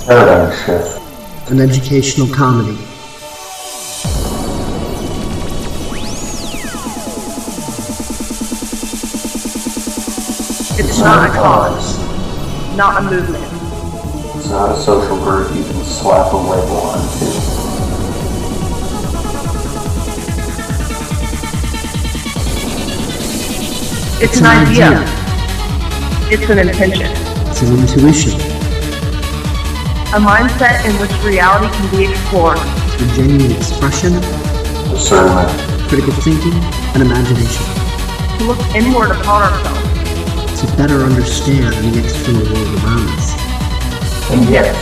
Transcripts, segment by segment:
Paradigm shift. An educational comedy. It's not a cause, not a movement. It's not a social group you can slap a label onto. It's an idea. It's an intention. It's an intuition. A mindset in which reality can be explored. It's a genuine expression, Discernment. critical thinking, and imagination. To look inward upon ourselves. To better understand the external world around us. And yes,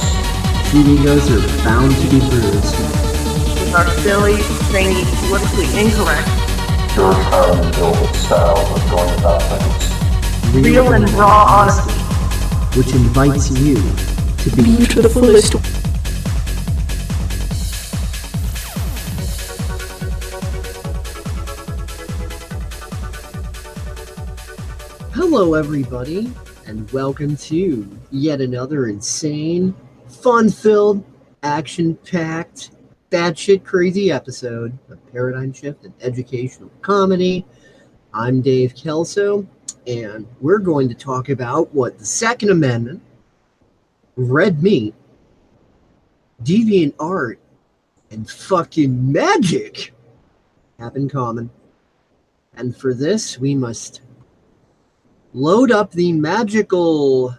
Few egos are bound to be bruised. With our silly, zany, politically incorrect, George Carlin built style of going about things. real and raw honesty. Which invites you to be to the fullest. Hello everybody, and welcome to yet another insane, fun-filled, action-packed, batshit crazy episode of Paradigm Shift and Educational Comedy. I'm Dave Kelso, and we're going to talk about what the Second Amendment, red meat, deviantART, and fucking magic have in common. And for this, we must load up the magical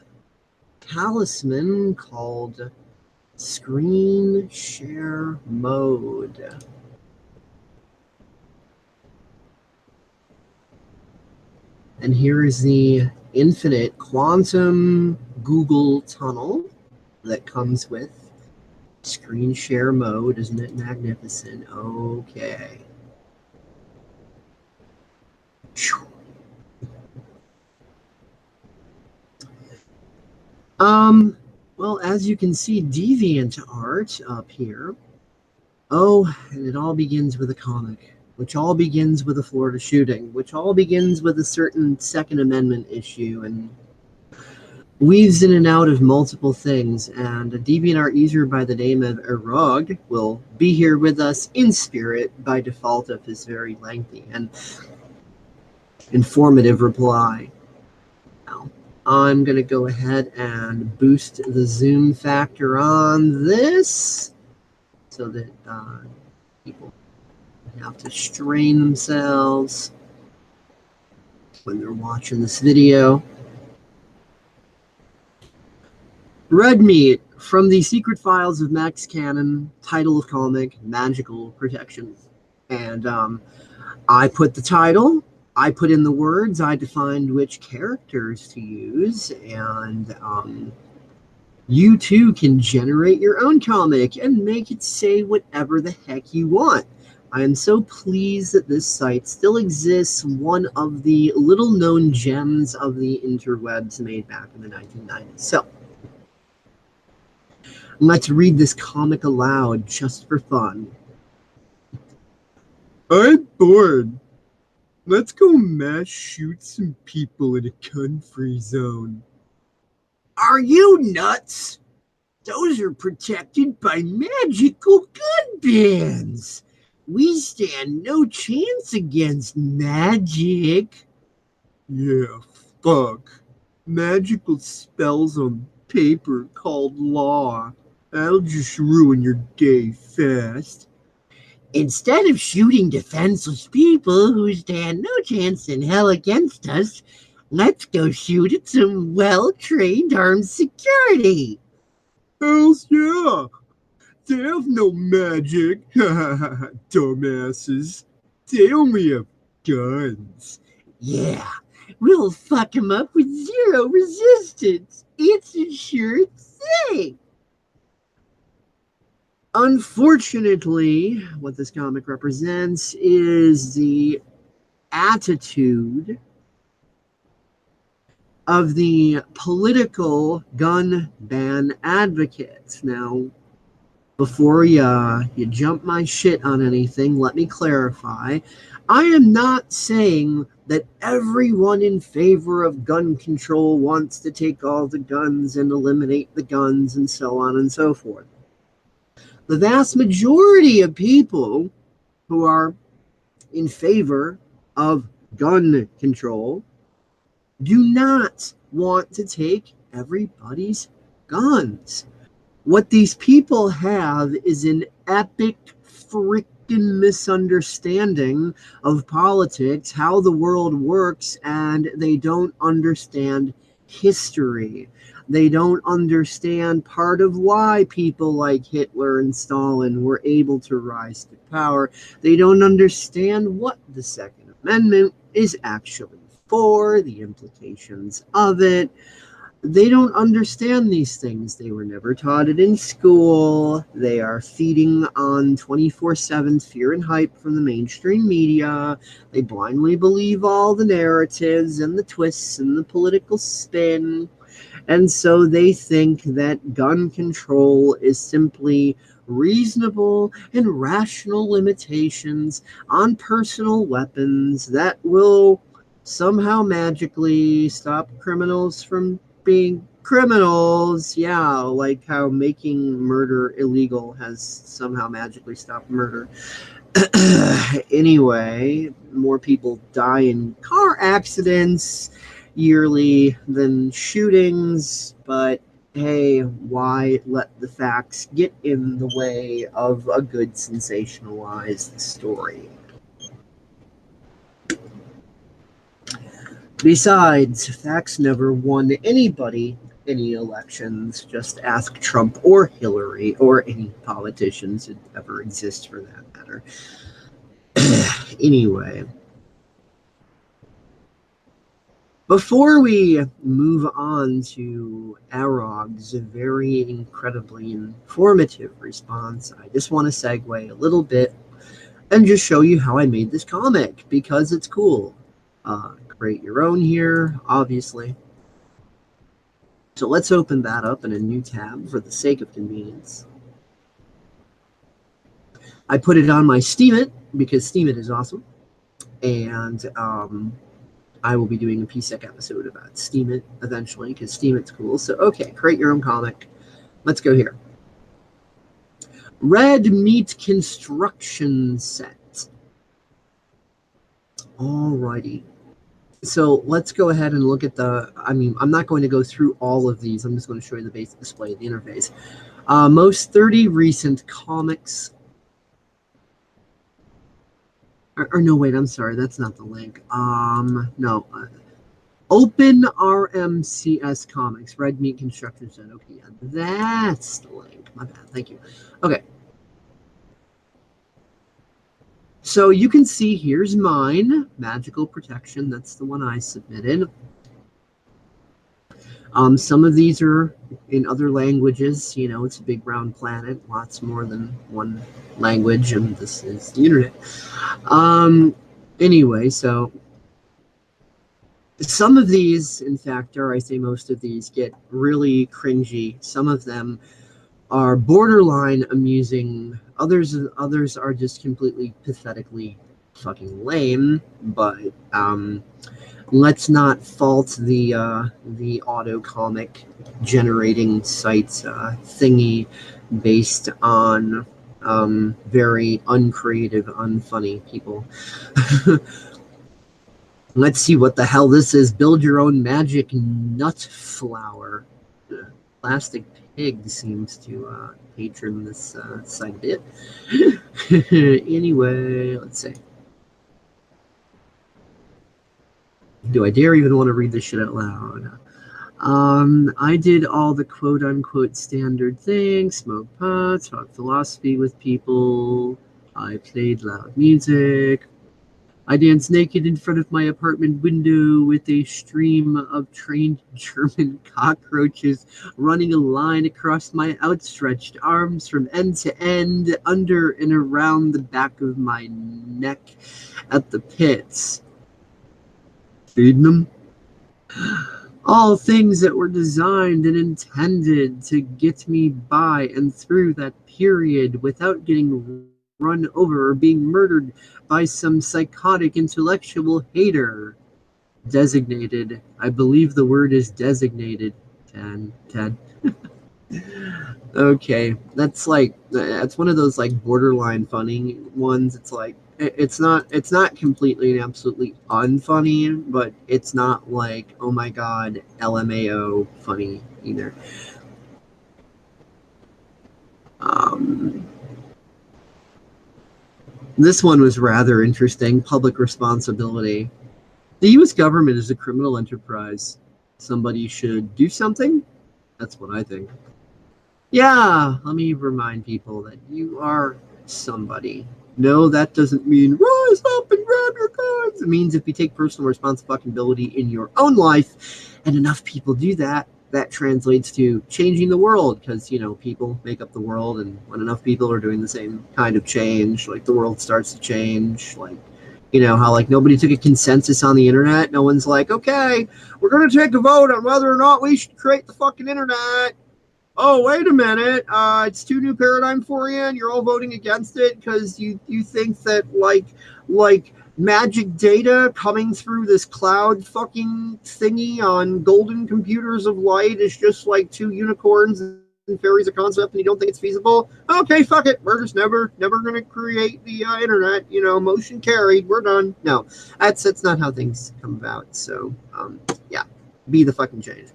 talisman called Screen Share Mode. And here is the infinite quantum Google tunnel that comes with Screen Share Mode. Isn't it magnificent? Okay. Well, as you can see, deviantART up here. Oh, and it all begins with a comic, which all begins with a Florida shooting, which all begins with a certain Second Amendment issue, and weaves in and out of multiple things. And a deviantART user by the name of Arrog will be here with us in spirit by default of his very lengthy and informative reply. I'm going to go ahead and boost the zoom factor on this so that people have to strain themselves when they're watching this video. Red Meat from the Secret Files of Max Cannon, title of comic, Magical Protection. And I put the title, I put in the words, I defined which characters to use, and you too can generate your own comic and make it say whatever the heck you want. I am so pleased that this site still exists, one of the little-known gems of the interwebs made back in the 1990s. So, let's read this comic aloud just for fun. I'm bored. Let's go mass shoot some people in a gun-free zone. Are you nuts? Those are protected by magical gun bans. We stand no chance against magic. Yeah, fuck. Magical spells on paper called law. That'll just ruin your day fast. Instead of shooting defenseless people who stand no chance in hell against us, let's go shoot at some well-trained armed security. Hells yeah! They have no magic, dumbasses. They only have guns. Yeah, we'll fuck them up with zero resistance. It's a sure thing. Unfortunately, what this comic represents is the attitude of the political gun ban advocates. Now, before you jump my shit on anything, let me clarify. I am not saying that everyone in favor of gun control wants to take all the guns and eliminate the guns and so on and so forth. The vast majority of people who are in favor of gun control do not want to take everybody's guns. What these people have is an epic freaking misunderstanding of politics, how the world works, and they don't understand history. They don't understand part of why people like Hitler and Stalin were able to rise to power. They don't understand what the Second Amendment is actually for, the implications of it. They don't understand these things. They were never taught it in school. They are feeding on 24/7 fear and hype from the mainstream media. They blindly believe all the narratives and the twists and the political spin. And so they think that gun control is simply reasonable and rational limitations on personal weapons that will somehow magically stop criminals from being criminals. Yeah, like how making murder illegal has somehow magically stopped murder. Anyway, more people die in car accidents yearly than shootings, but hey, why let the facts get in the way of a good sensationalized story? Besides, facts never won anybody any elections. Just ask Trump or Hillary or any politicians that ever exist for that matter. Anyway, before we move on to Arrog's very incredibly informative response, I just want to segue a little bit and just show you how I made this comic, because it's cool. Create your own here, obviously. So let's open that up in a new tab for the sake of convenience. I put it on my Steemit because Steemit is awesome. And I will be doing a PSEC episode about Steemit eventually because Steemit's cool. So, okay, create your own comic. Let's go here. Red Meat Construction Set. Alrighty. So let's go ahead and look at the, I'm not going to go through all of these. I'm just going to show you the basic display of the interface. Most 30 recent comics. Or no, wait, I'm sorry. That's not the link. No. Open RMCS Comics. Red Meat Construction Set. Okay, yeah, that's the link. My bad. Thank you. Okay. So you can see here's mine, Magical Protection. That's the one I submitted. Some of these are in other languages. You know, it's a big round planet, lots more than one language, and this is the internet. Anyway, so some of these, in fact, or I say most of these, get really cringy. Some of them are borderline amusing. Others are just completely pathetically fucking lame. But let's not fault the auto comic generating sites thingy based on very uncreative, unfunny people. Let's see what the hell this is. Build your own magic nut flower. Plastic Pig seems to patron this site a bit. Anyway, let's see. Do I dare even want to read this shit out loud? I did all the quote-unquote standard things. Smoke pot, talk philosophy with people. I played loud music. I danced naked in front of my apartment window with a stream of trained German cockroaches running a line across my outstretched arms from end to end, under and around the back of my neck at the pits. Feeding them? All things that were designed and intended to get me by and through that period without getting run over or being murdered by some psychotic intellectual hater. Designated. I believe the word is designated. Ted. Okay, that's one of those like borderline funny ones. It's like it's not completely and absolutely unfunny, but it's not like, oh my god, LMAO funny either. This one was rather interesting. Public responsibility. The U.S. government is a criminal enterprise. Somebody should do something. That's what I think. Yeah, let me remind people that you are somebody. No, that doesn't mean rise up and grab your guns. It means if you take personal responsibility in your own life, and enough people do that, that translates to changing the world, because, you know, people make up the world, and when enough people are doing the same kind of change, like, the world starts to change. Like, you know, how, like, nobody took a consensus on the internet. No one's like, okay, we're going to take a vote on whether or not we should create the fucking internet. Oh, wait a minute, it's two new paradigm for you, and you're all voting against it because you think that, like magic data coming through this cloud fucking thingy on golden computers of light is just like two unicorns and fairies a concept, and you don't think it's feasible? Okay, fuck it, we're just never gonna create the internet, you know, motion carried, we're done. No, that's not how things come about. So, yeah, be the fucking change.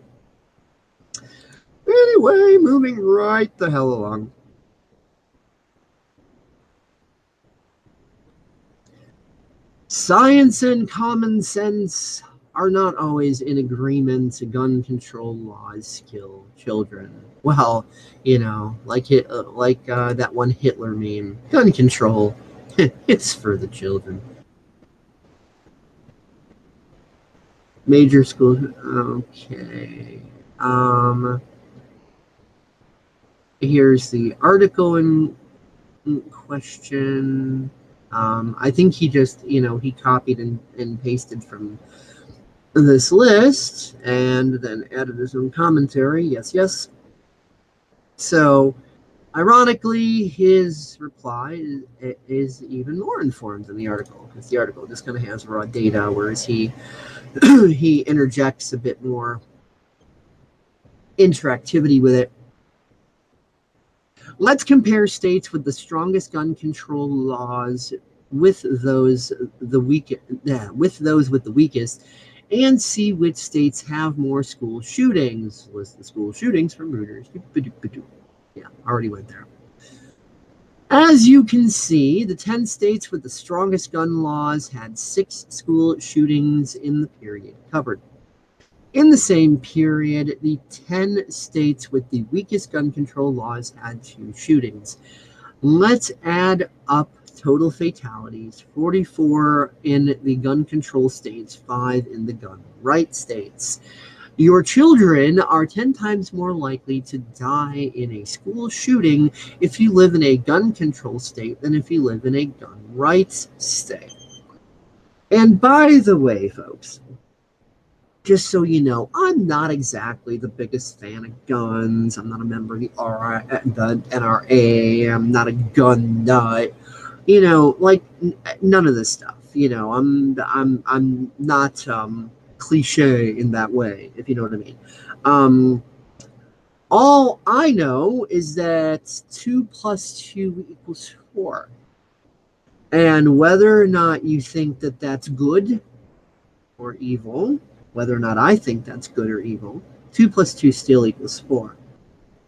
Anyway, moving right the hell along. Science and common sense are not always in agreement. Gun control laws kill children. Well, you know, like that one Hitler meme. Gun control, it's for the children. Major school. Okay. Here's the article in question. I think he just, you know, he copied and pasted from this list and then added his own commentary. Yes. So, ironically, his reply is even more informed than the article, because the article just kind of has raw data, whereas he he interjects a bit more interactivity with it. Let's compare states with the strongest gun control laws with those with the weakest, and see which states have more school shootings. List the school shootings from Reuters. Yeah, already went there. As you can see, the 10 states with the strongest gun laws had 6 school shootings in the period covered. In the same period, the 10 states with the weakest gun control laws had 2 shootings. Let's add up total fatalities: 44 in the gun control states, 5 in the gun right states. Your children are 10 times more likely to die in a school shooting if you live in a gun control state than if you live in a gun rights state. And by the way, folks, just so you know, I'm not exactly the biggest fan of guns. I'm not a member of the NRA. I'm not a gun nut. You know, like, none of this stuff. You know, I'm not cliche in that way, if you know what I mean. All I know is that 2 + 2 = 4. And whether or not you think that that's good or evil, whether or not I think that's good or evil, 2 + 2 still = 4.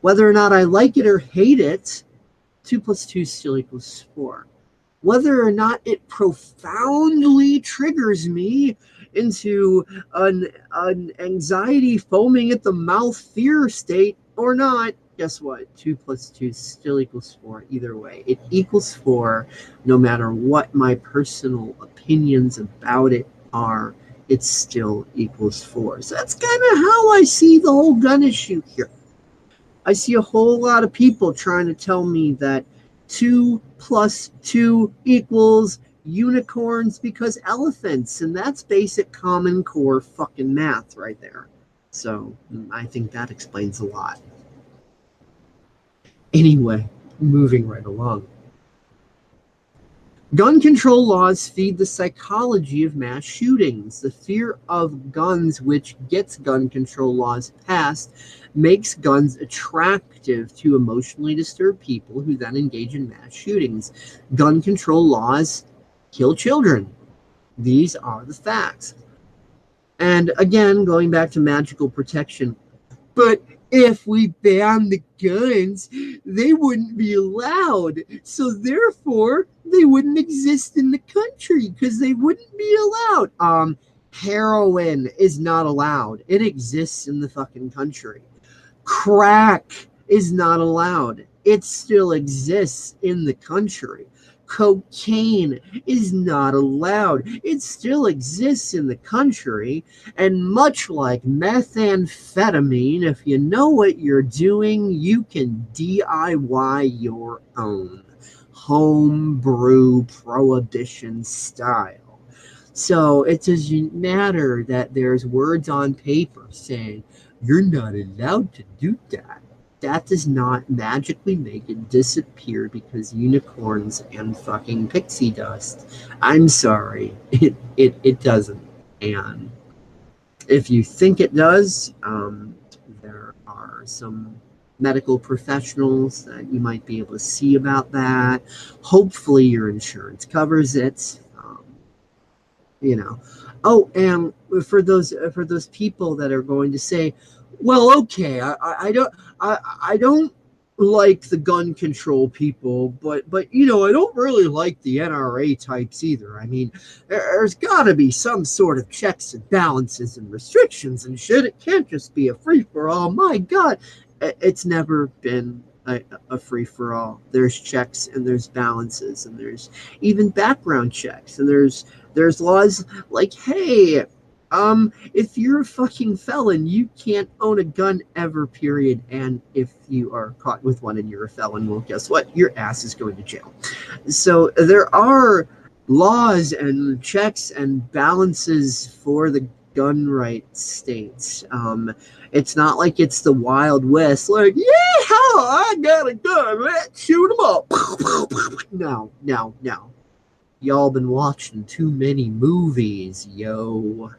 Whether or not I like it or hate it, 2 + 2 still = 4. Whether or not it profoundly triggers me into an anxiety foaming at the mouth fear state or not, guess what? 2 + 2 still = 4 either way. It = 4 no matter what my personal opinions about it are. It still = 4. So that's kind of how I see the whole gun issue here. I see a whole lot of people trying to tell me that 2 + 2 = unicorns because elephants, and that's basic common core fucking math right there. So I think that explains a lot. Anyway, moving right along. Gun control laws feed the psychology of mass shootings. The fear of guns, which gets gun control laws passed, makes guns attractive to emotionally disturbed people who then engage in mass shootings. Gun control laws kill children. These are the facts. And again, going back to magical protection, but if we ban the guns, they wouldn't be allowed. So therefore, they wouldn't exist in the country because they wouldn't be allowed. Heroin is not allowed. It exists in the fucking country. Crack is not allowed. It still exists in the country. Cocaine is not allowed. It still exists in the country. And much like methamphetamine, if you know what you're doing, you can DIY your own homebrew prohibition style. So it doesn't matter that there's words on paper saying you're not allowed to do that. That does not magically make it disappear because unicorns and fucking pixie dust. I'm sorry, it doesn't. And if you think it does, there are some medical professionals that you might be able to see about that. Hopefully your insurance covers it. You know. Oh, and for those people that are going to say, well, okay, I don't like the gun control people, but you know, I don't really like the NRA types either. I mean, there's got to be some sort of checks and balances and restrictions and shit. It can't just be a free for all. My God, it's never been a free for all. There's checks and there's balances and there's even background checks and there's laws like, hey, if you're a fucking felon, you can't own a gun ever, period. And if you are caught with one and you're a felon, well, guess what? Your ass is going to jail. So there are laws and checks and balances for the gun rights states. It's not like it's the Wild West, like, yeah, I got a gun, let's shoot them up. No. Y'all been watching too many movies, yo.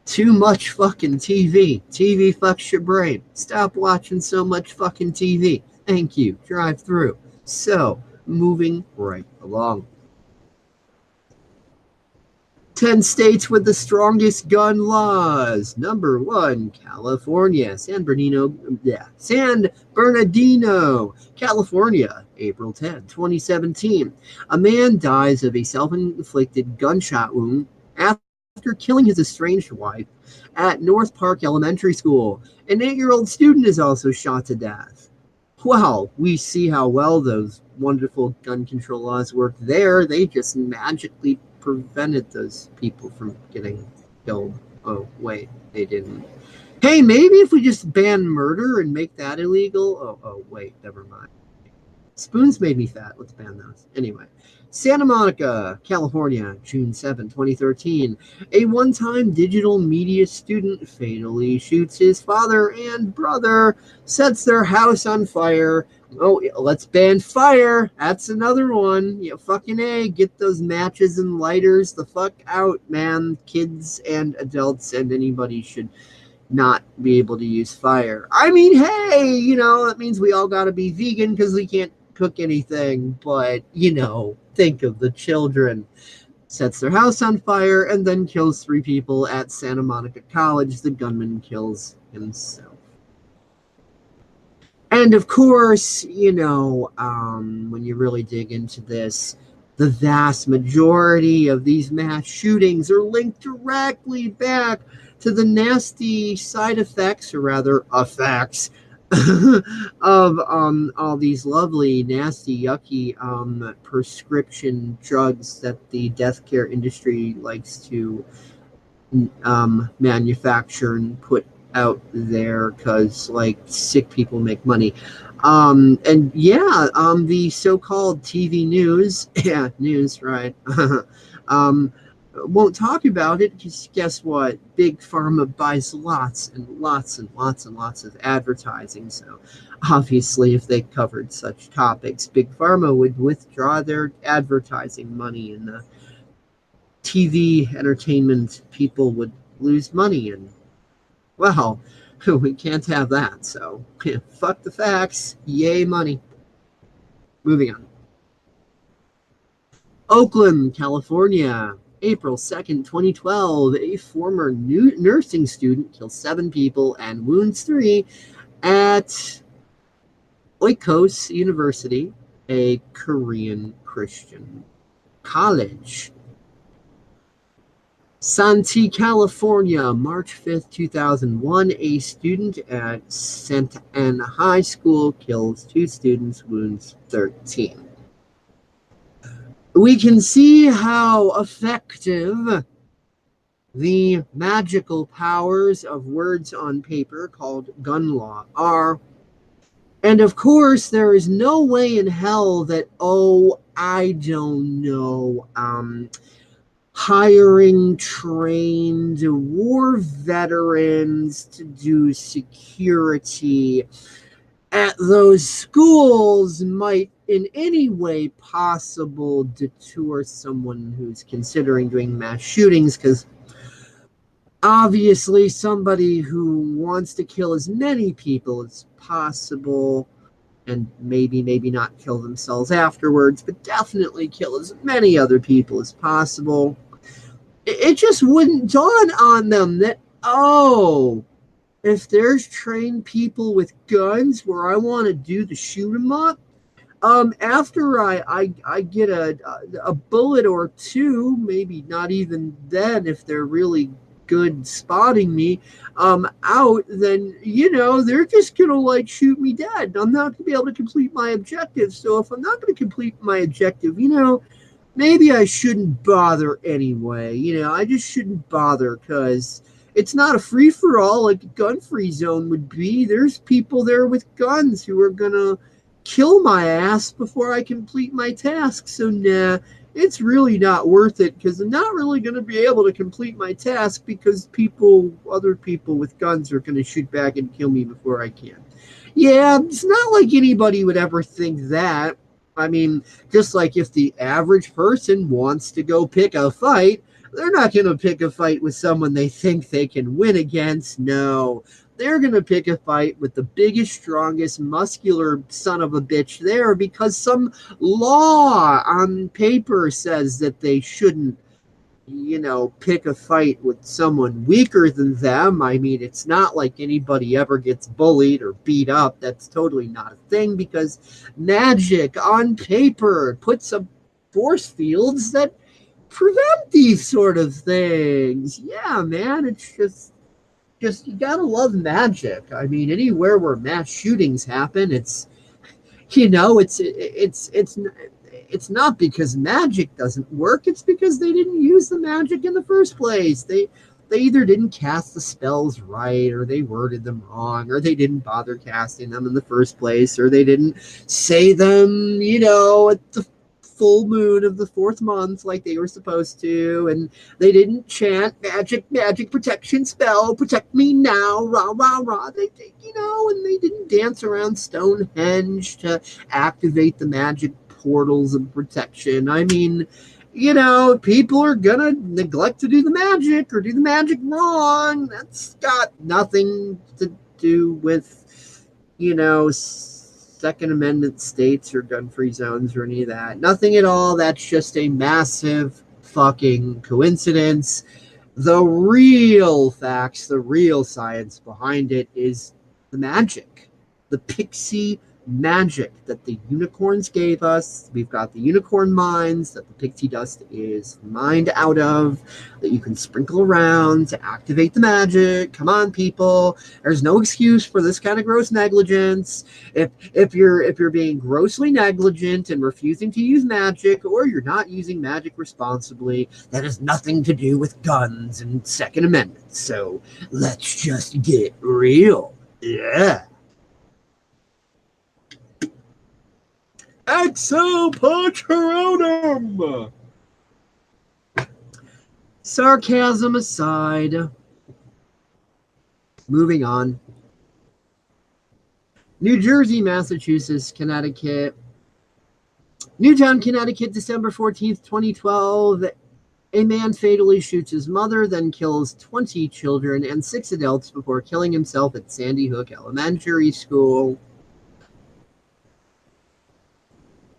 Too much fucking TV. TV fucks your brain. Stop watching so much fucking TV. Thank you. Drive through. So, moving right along. 10 states with the strongest gun laws. Number 1, California. San Bernardino, California, April 10, 2017. A man dies of a self-inflicted gunshot wound after killing his estranged wife at North Park Elementary School. An 8-year-old student is also shot to death. Well, we see how well those wonderful gun control laws work there. They just magically prevented those people from getting killed. Oh, wait, they didn't. Hey, maybe if we just ban murder and make that illegal? Oh, wait, never mind. Spoons made me fat. Let's ban those. Anyway, Santa Monica, California, June 7, 2013. A one-time digital media student fatally shoots his father and brother, sets their house on fire. Oh, let's ban fire. That's another one. You fucking A, get those matches and lighters the fuck out, man. Kids and adults and anybody should not be able to use fire. I mean, hey, you know, that means we all gotta be vegan because we can't cook anything, but, you know, think of the children. Sets their house on fire and then kills 3 people at Santa Monica College. The gunman kills himself. And of course, you know, when you really dig into this, the vast majority of these mass shootings are linked directly back to the nasty side effects, or rather effects, of all these lovely, nasty, yucky prescription drugs that the death care industry likes to manufacture and put out there because, like, sick people make money. And yeah, the so-called TV news, yeah, news, right, won't talk about it because guess what? Big Pharma buys lots and lots and lots and lots of advertising. So obviously, if they covered such topics, Big Pharma would withdraw their advertising money, and the TV entertainment people would lose money. And well, we can't have that. So fuck the facts. Yay, money. Moving on. Oakland, California. April 2nd, 2012, a former nursing student kills 7 people and wounds 3 at Oikos University, a Korean Christian college. Santee, California, March 5th, 2001, a student at Santa Ana High School kills 2 students, wounds 13. We can see how effective the magical powers of words on paper called gun law are. And of course, there is no way in hell that, I don't know, hiring trained war veterans to do security at those schools might in any way possible deter someone who's considering doing mass shootings, because obviously somebody who wants to kill as many people as possible and maybe not kill themselves afterwards, but definitely kill as many other people as possible, it just wouldn't dawn on them that, if there's trained people with guns where I want to do the shoot 'em up, after I get a bullet or 2, maybe not even then if they're really good spotting me, out, then, they're just going to, shoot me dead. I'm not going to be able to complete my objective. So if I'm not going to complete my objective, maybe I shouldn't bother anyway. I just shouldn't bother because it's not a free-for-all like a gun-free zone would be. There's people there with guns who are going to kill my ass before I complete my task. So, nah, it's really not worth it because I'm not really going to be able to complete my task because other people with guns are going to shoot back and kill me before I can. Yeah, it's not like anybody would ever think that. I mean, just like if the average person wants to go pick a fight, they're not going to pick a fight with someone they think they can win against. No, they're going to pick a fight with the biggest, strongest, muscular son of a bitch there because some law on paper says that they shouldn't, pick a fight with someone weaker than them. I mean, it's not like anybody ever gets bullied or beat up. That's totally not a thing because magic on paper puts up force fields that prevent these sort of things. Yeah, man, it's just you gotta love magic. I mean, anywhere where mass shootings happen, it's not because magic doesn't work. It's because they didn't use the magic in the first place. They either didn't cast the spells right, or they worded them wrong, or they didn't bother casting them in the first place, or they didn't say them, at the full moon of the 4th month like they were supposed to, and they didn't chant magic protection spell, protect me now, rah rah rah. They and they didn't dance around Stonehenge to activate the magic portals of protection. I mean, people are gonna neglect to do the magic or do the magic wrong. That's got nothing to do with Second Amendment states or gun-free zones or any of that. Nothing at all. That's just a massive fucking coincidence. The real facts, the real science behind it is the magic, the pixie magic that the unicorns gave us. We've got the unicorn mines that the pixie dust is mined out of, that you can sprinkle around to activate the magic. Come on, people. There's no excuse for this kind of gross negligence. If you're being grossly negligent and refusing to use magic, or you're not using magic responsibly, that has nothing to do with guns and Second Amendment. So let's just get real. Yeah. Exo Patronum! Sarcasm aside, moving on. New Jersey, Massachusetts, Connecticut. Newtown, Connecticut, December 14th, 2012. A man fatally shoots his mother, then kills 20 children and 6 adults before killing himself at Sandy Hook Elementary School.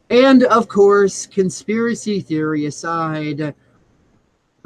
And, of course, conspiracy theory aside,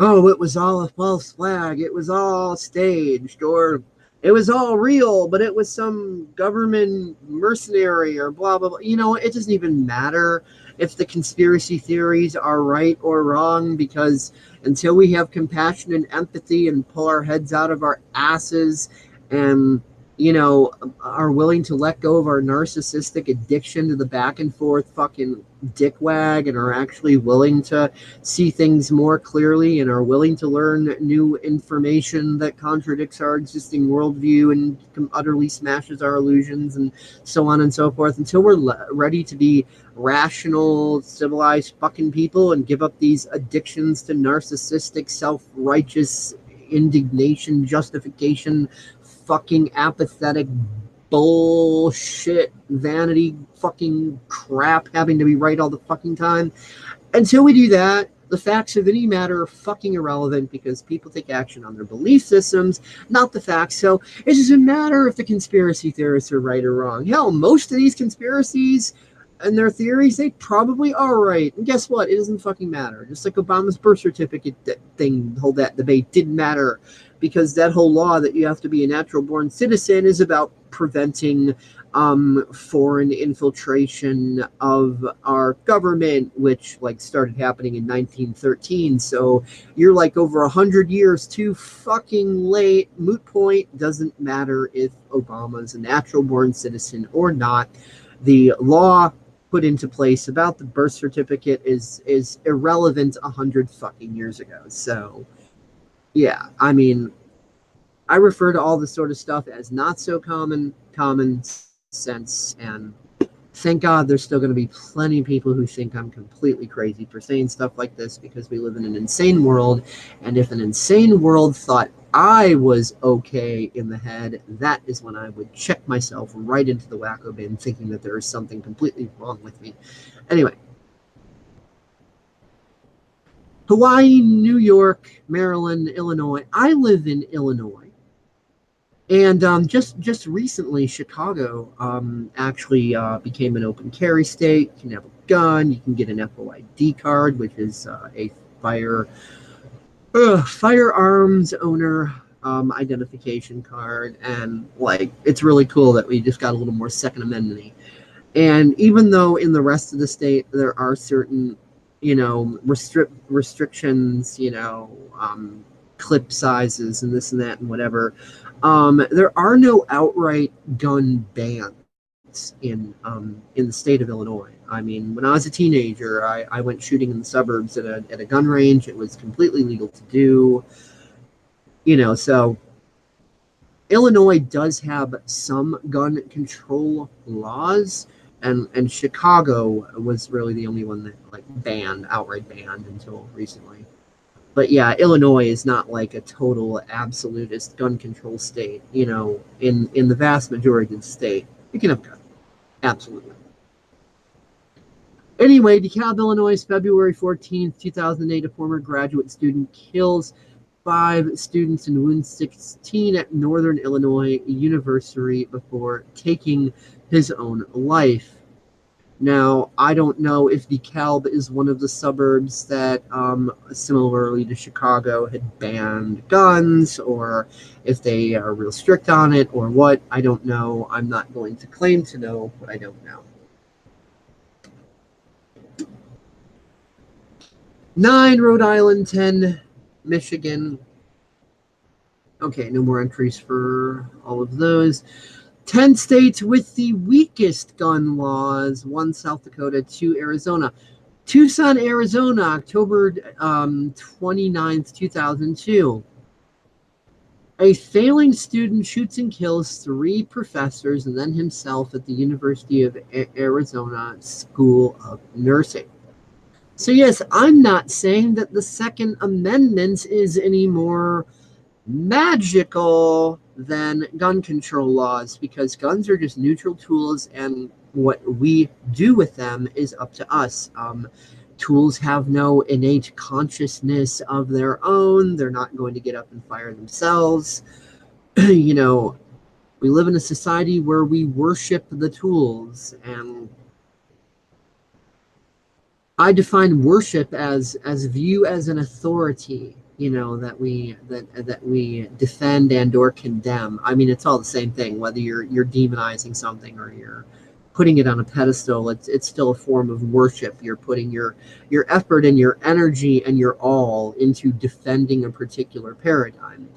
oh, it was all a false flag, it was all staged, or it was all real, but it was some government mercenary or blah, blah, blah. You know, it doesn't even matter if the conspiracy theories are right or wrong, because until we have compassion and empathy and pull our heads out of our asses and, you know, are willing to let go of our narcissistic addiction to the back and forth fucking dickwag and are actually willing to see things more clearly and are willing to learn new information that contradicts our existing worldview and utterly smashes our illusions and so on and so forth, until we're ready to be rational, civilized fucking people and give up these addictions to narcissistic, self-righteous indignation, justification, fucking apathetic bullshit, vanity, fucking crap, having to be right all the fucking time. Until we do that, the facts of any matter are fucking irrelevant, because people take action on their belief systems, not the facts. So it doesn't matter if the conspiracy theorists are right or wrong. Hell, most of these conspiracies and their theories, they probably are right. And guess what? It doesn't fucking matter. Just like Obama's birth certificate thing, whole that debate didn't matter, because that whole law that you have to be a natural born citizen is about preventing foreign infiltration of our government, which like started happening in 1913. So you're like over 100 years too fucking late. Moot point. Doesn't matter if Obama's a natural born citizen or not. The law put into place about the birth certificate is irrelevant 100 fucking years ago. So yeah, I mean, I refer to all this sort of stuff as not so common sense, and thank God there's still going to be plenty of people who think I'm completely crazy for saying stuff like this, because we live in an insane world, and if an insane world thought I was okay in the head, that is when I would check myself right into the wacko bin, thinking that there is something completely wrong with me. Anyway. Hawaii, New York, Maryland, Illinois. I live in Illinois. And just recently, Chicago actually became an open carry state. You can have a gun. You can get an FOID card, which is a firearms owner identification card. And like, it's really cool that we just got a little more Second Amendment-y. And even though in the rest of the state there are certain, you know, restrictions, you know, clip sizes and this and that and whatever, there are no outright gun bans in the state of Illinois. I mean, when I was a teenager, I went shooting in the suburbs at a gun range. It was completely legal to do, you know. So Illinois does have some gun control laws. And Chicago was really the only one that like outright banned until recently. But yeah, Illinois is not like a total absolutist gun control state. You know, in the vast majority of the state, you can have guns. Absolutely. Anyway, DeKalb, Illinois, February 14th, 2008, a former graduate student kills 5 students and wounds 16 at Northern Illinois University before taking his own life. Now, I don't know if DeKalb is one of the suburbs that, similarly to Chicago, had banned guns, or if they are real strict on it, or what. I don't know. I'm not going to claim to know, but I don't know. 9, Rhode Island, 10, Michigan. Okay, no more entries for all of those. 10 states with the weakest gun laws. 1, South Dakota. 2, Arizona. Tucson, Arizona, October 29th, 2002. A failing student shoots and kills 3 professors and then himself at the University of Arizona School of Nursing. So yes, I'm not saying that the Second Amendment is any more magical than gun control laws, because guns are just neutral tools, and what we do with them is up to us. Tools have no innate consciousness of their own. They're not going to get up and fire themselves. You know, we live in a society where we worship the tools, and I define worship as view as an authority, you know, that we defend and or condemn. I mean, it's all the same thing, whether you're demonizing something or you're putting it on a pedestal. It's still a form of worship. You're putting your effort and your energy and your all into defending a particular paradigm,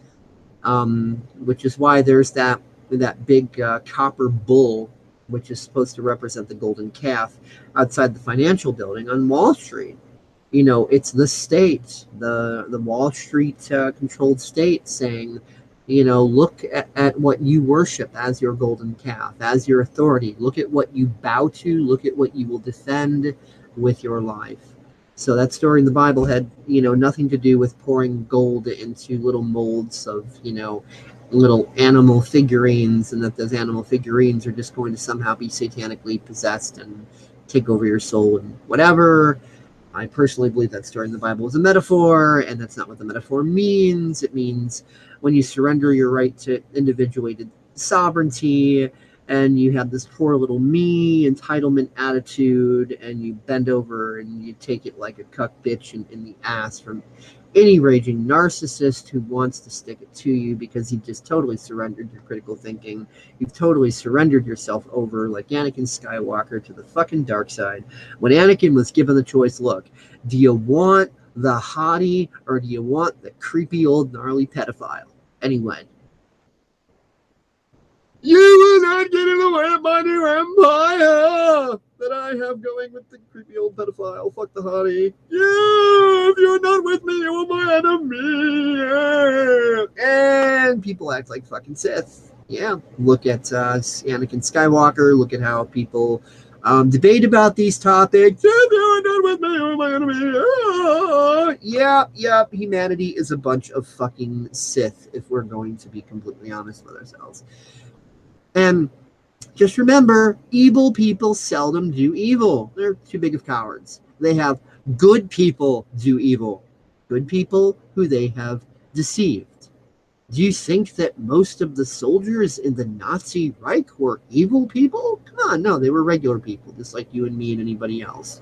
which is why there's that big copper bull, which is supposed to represent the golden calf, outside the financial building on Wall Street. You know, it's the state, the Wall Street controlled state, saying, you know, look at what you worship as your golden calf, as your authority. Look at what you bow to. Look at what you will defend with your life. So that story in the Bible had, you know, nothing to do with pouring gold into little molds of, you know, little animal figurines, and that those animal figurines are just going to somehow be satanically possessed and take over your soul and whatever. I personally believe that story in the Bible is a metaphor, and that's not what the metaphor means. It means when you surrender your right to individuated sovereignty, and you have this poor little me entitlement attitude, and you bend over and you take it like a cuck bitch in the ass from any raging narcissist who wants to stick it to you, because you've just totally surrendered your critical thinking. You've totally surrendered yourself over, like Anakin Skywalker, to the fucking dark side. When Anakin was given the choice, look, do you want the hottie or do you want the creepy old gnarly pedophile? Anyway, you will not get in the way of my new empire that I have going with the creepy old pedophile. Fuck the hottie. Yeah, if you're not with me, you are my enemy. Yeah. And people act like fucking Sith. Yeah, look at Anakin Skywalker. Look at how people debate about these topics. If you're not with me, you are my enemy. Yeah, humanity is a bunch of fucking Sith, if we're going to be completely honest with ourselves. And just remember, evil people seldom do evil. They're too big of cowards. They have good people do evil. Good people who they have deceived. Do you think that most of the soldiers in the Nazi Reich were evil people? Come on, no, they were regular people, just like you and me and anybody else.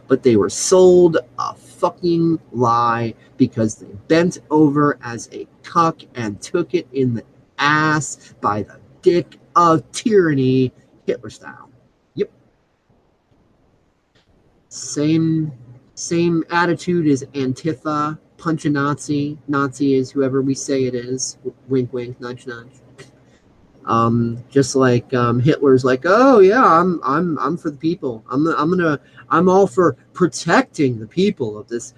But they were sold a fucking lie because they bent over as a cuck and took it in the ass by the dick of tyranny, Hitler style. Yep. Same attitude as Antifa, punch a Nazi. Nazi is whoever we say it is. Wink, wink, nudge, nudge. Just like Hitler's like, oh yeah, I'm for the people. I'm all for protecting the people of this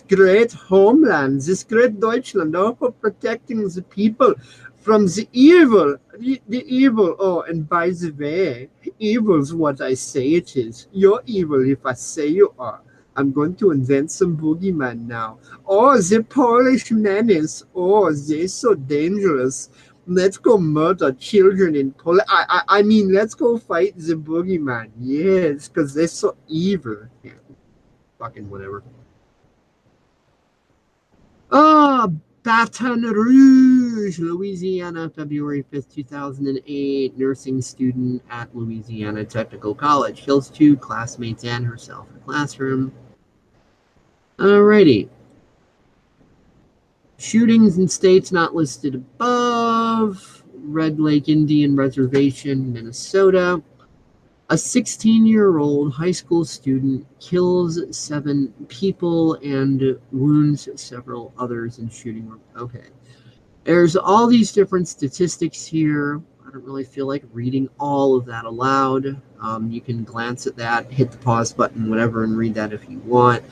great homeland, this great Deutschland, all for protecting the people from the evil. The evil. Oh, and by the way, evil's what I say it is. You're evil if I say you are. I'm going to invent some boogeyman now. Oh, the Polish menace. Oh, they're so dangerous. Let's go murder children in Poland. I mean, let's go fight the boogeyman. Yes, because they're so evil. Yeah, fucking whatever. Baton Rouge, Louisiana, February 5th, 2008. Nursing student at Louisiana Technical College. Kills 2 classmates and herself in classroom. Alrighty. Shootings in states not listed above. Red Lake Indian Reservation, Minnesota. A 16-year-old high school student kills 7 people and wounds several others in shooting. Okay. There's all these different statistics here. I don't really feel like reading all of that aloud. You can glance at that, hit the pause button, whatever, and read that if you want.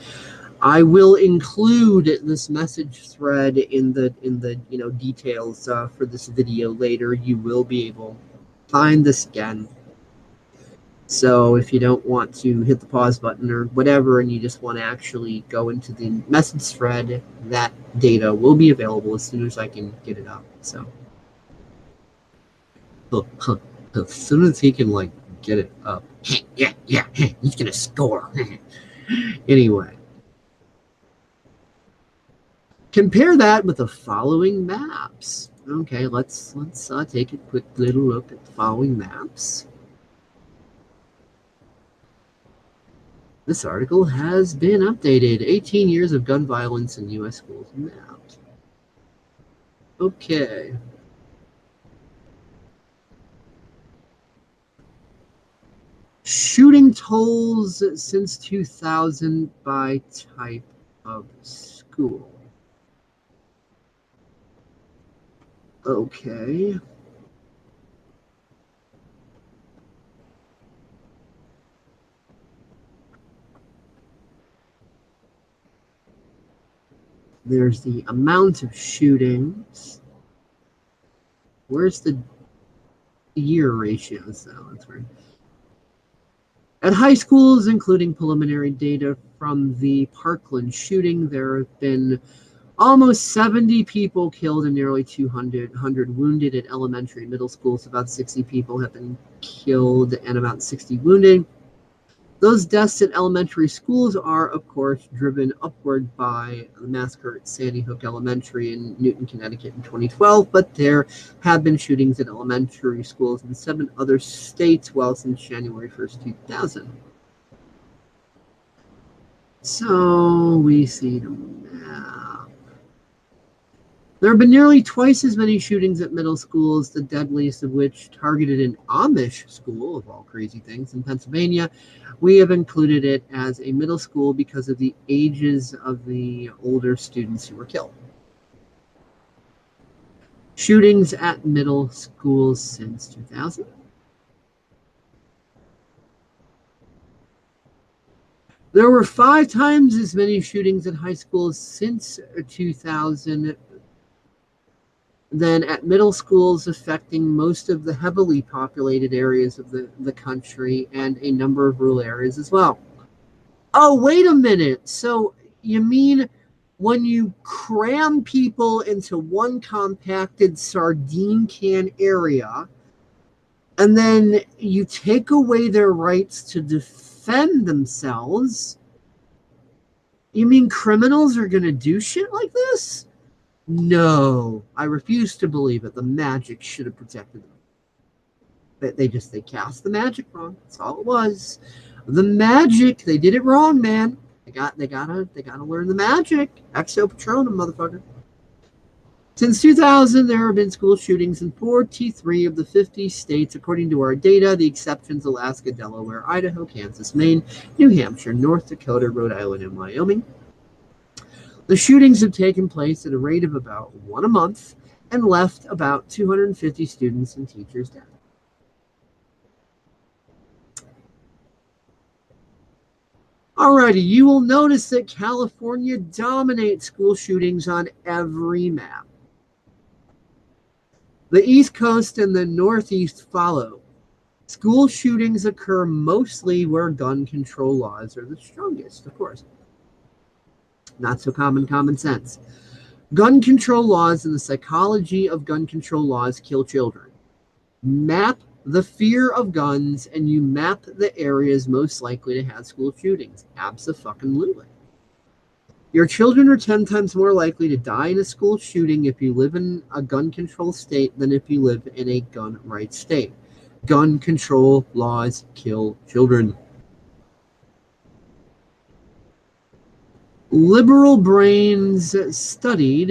I will include this message thread in the details for this video later. You will be able to find this again. So if you don't want to hit the pause button or whatever, and you just want to actually go into the message thread, that data will be available as soon as I can get it up. So as soon as he can like get it up, yeah, he's gonna score. Anyway, compare that with the following maps. Okay, let's take a quick little look at the following maps. This article has been updated. 18 years of gun violence in U.S. schools mapped. Okay. Shooting tolls since 2000 by type of school. Okay. There's the amount of shootings. Where's the year ratios, though? That's weird. At high schools, including preliminary data from the Parkland shooting, there have been almost 70 people killed and nearly 200 wounded. At elementary and middle schools, about 60 people have been killed and about 60 wounded. Those deaths at elementary schools are, of course, driven upward by the massacre at Sandy Hook Elementary in Newton, Connecticut in 2012, but there have been shootings at elementary schools in 7 other states well since January 1st, 2000. So we see the map. There have been nearly twice as many shootings at middle schools, the deadliest of which targeted an Amish school, of all crazy things, in Pennsylvania. We have included it as a middle school because of the ages of the older students who were killed. Shootings at middle schools since 2000. There were 5 times as many shootings at high schools since 2000 than at middle schools, affecting most of the heavily populated areas of the country and a number of rural areas as well. Oh, wait a minute. So you mean when you cram people into one compacted sardine can area and then you take away their rights to defend themselves, you mean criminals are going to do shit like this? No, I refuse to believe it. The magic should have protected them. They cast the magic wrong. That's all it was. The magic, they did it wrong, man. They gotta learn the magic. Exo Patronum, motherfucker. Since 2000, there have been school shootings in 43 of the 50 states, according to our data. The exceptions: Alaska, Delaware, Idaho, Kansas, Maine, New Hampshire, North Dakota, Rhode Island, and Wyoming. The shootings have taken place at a rate of about 1 a month and left about 250 students and teachers dead. Alrighty, you will notice that California dominates school shootings on every map. The East Coast and the Northeast follow. School shootings occur mostly where gun control laws are the strongest, of course. Not so common sense. Gun control laws and the psychology of gun control laws kill children. Map the fear of guns and you map the areas most likely to have school shootings. Abso-fucking-lutely. Your children are 10 times more likely to die in a school shooting if you live in a gun control state than if you live in a gun rights state. Gun control laws kill children. Liberal brains studied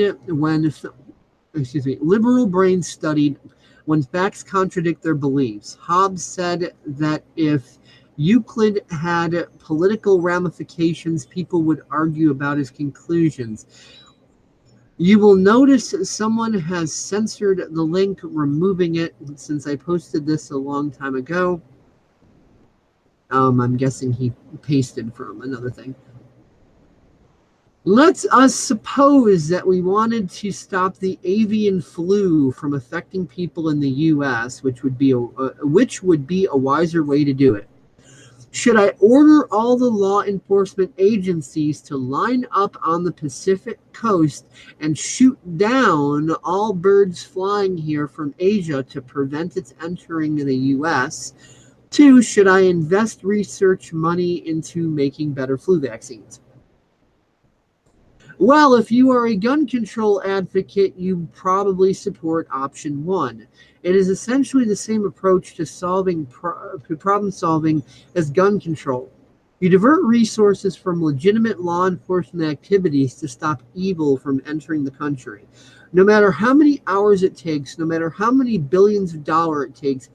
when facts contradict their beliefs. Hobbes said that if Euclid had political ramifications, people would argue about his conclusions. You will notice someone has censored the link, removing it since I posted this a long time ago. I'm guessing he pasted from another thing. Let us suppose that we wanted to stop the avian flu from affecting people in the U.S., which would be a wiser way to do it. Should I order all the law enforcement agencies to line up on the Pacific coast and shoot down all birds flying here from Asia to prevent its entering the U.S.? 2, should I invest research money into making better flu vaccines? Well, if you are a gun control advocate, you probably support option 1. It is essentially the same approach to problem solving as gun control. You divert resources from legitimate law enforcement activities to stop evil from entering the country. No matter how many hours it takes, no matter how many billions of dollars it takes,